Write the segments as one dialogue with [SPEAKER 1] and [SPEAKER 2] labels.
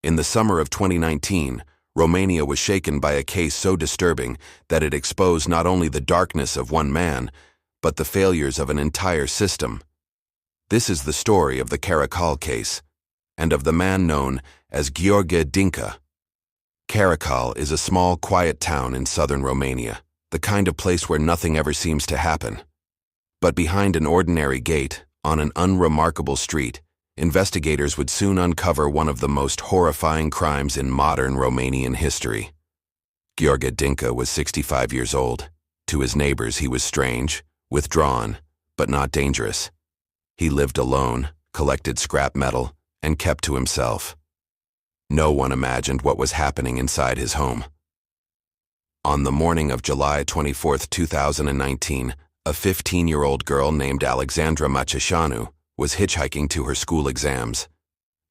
[SPEAKER 1] In the summer of 2019, Romania was shaken by a case so disturbing that it exposed not only the darkness of one man, but the failures of an entire system. This is the story of the Caracal case, and of the man known as Gheorghe Dincă. Caracal is a small, quiet town in southern Romania, the kind of place where nothing ever seems to happen. But behind an ordinary gate, on an unremarkable street, investigators would soon uncover one of the most horrifying crimes in modern Romanian history. Gheorghe Dincă was 65 years old. To his neighbors, he was strange, withdrawn, but not dangerous. He lived alone, collected scrap metal, and kept to himself. No one imagined what was happening inside his home. On the morning of July 24, 2019, a 15-year-old girl named Alexandra Maceșanu was hitchhiking to her school exams.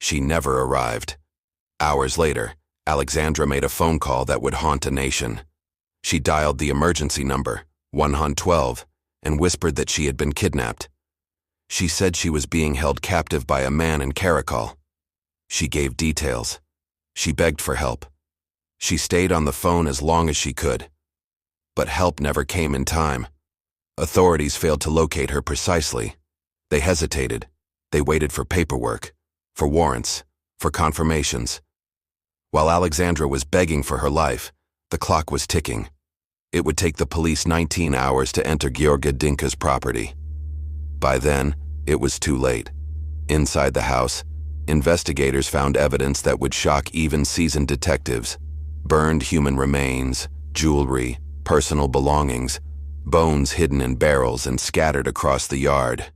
[SPEAKER 1] She never arrived. Hours later, Alexandra made a phone call that would haunt a nation. She dialed the emergency number, 112, and whispered that she had been kidnapped. She said she was being held captive by a man in Caracal. She gave details. She begged for help. She stayed on the phone as long as she could. But help never came in time. Authorities failed to locate her precisely. They hesitated. They waited for paperwork, for warrants, for confirmations. While Alexandra was begging for her life, the clock was ticking. It would take the police 19 hours to enter Gheorghe Dinçă's property. By then, it was too late. Inside the house, investigators found evidence that would shock even seasoned detectives. Burned human remains, jewelry, personal belongings, bones hidden in barrels and scattered across the yard.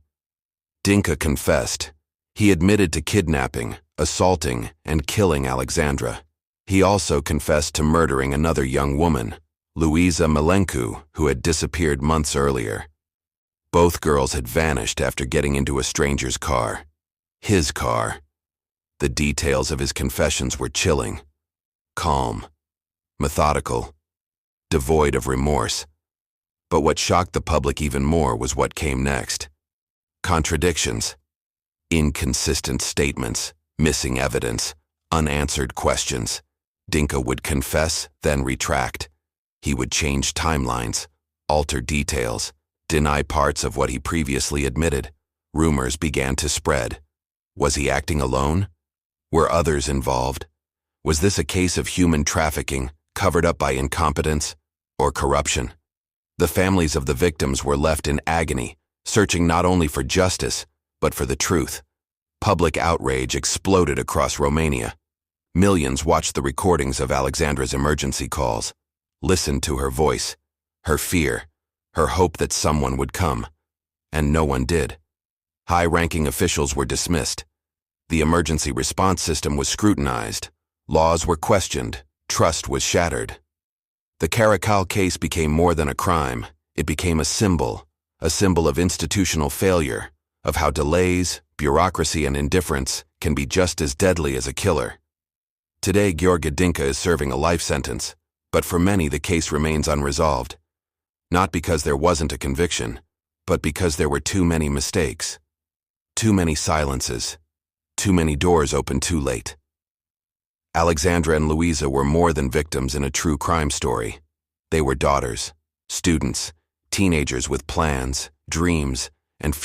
[SPEAKER 1] Dincă confessed. He admitted to kidnapping, assaulting, and killing Alexandra. He also confessed to murdering another young woman, Luiza Milencu, who had disappeared months earlier. Both girls had vanished after getting into a stranger's car. His car. The details of his confessions were chilling. Calm. Methodical. Devoid of remorse. But what shocked the public even more was what came next. Contradictions. Inconsistent statements, missing evidence, unanswered questions. Dincă would confess, then retract. He would change timelines, alter details, deny parts of what he previously admitted. Rumors began to spread. Was he acting alone? Were others involved? Was this a case of human trafficking, covered up by incompetence or corruption? The families of the victims were left in agony, searching not only for justice, but for the truth. Public outrage exploded across Romania. Millions watched the recordings of Alexandra's emergency calls, listened to her voice, her fear, her hope that someone would come. And no one did. High-ranking officials were dismissed. The emergency response system was scrutinized. Laws were questioned. Trust was shattered. The Caracal case became more than a crime. It became a symbol of institutional failure, of how delays, bureaucracy, and indifference can be just as deadly as a killer. Today, Gheorghe Dincă is serving a life sentence, but for many the case remains unresolved. Not because there wasn't a conviction, but because there were too many mistakes. Too many silences. Too many doors opened too late. Alexandra and Luiza were more than victims in a true crime story. They were daughters, students, teenagers with plans, dreams, and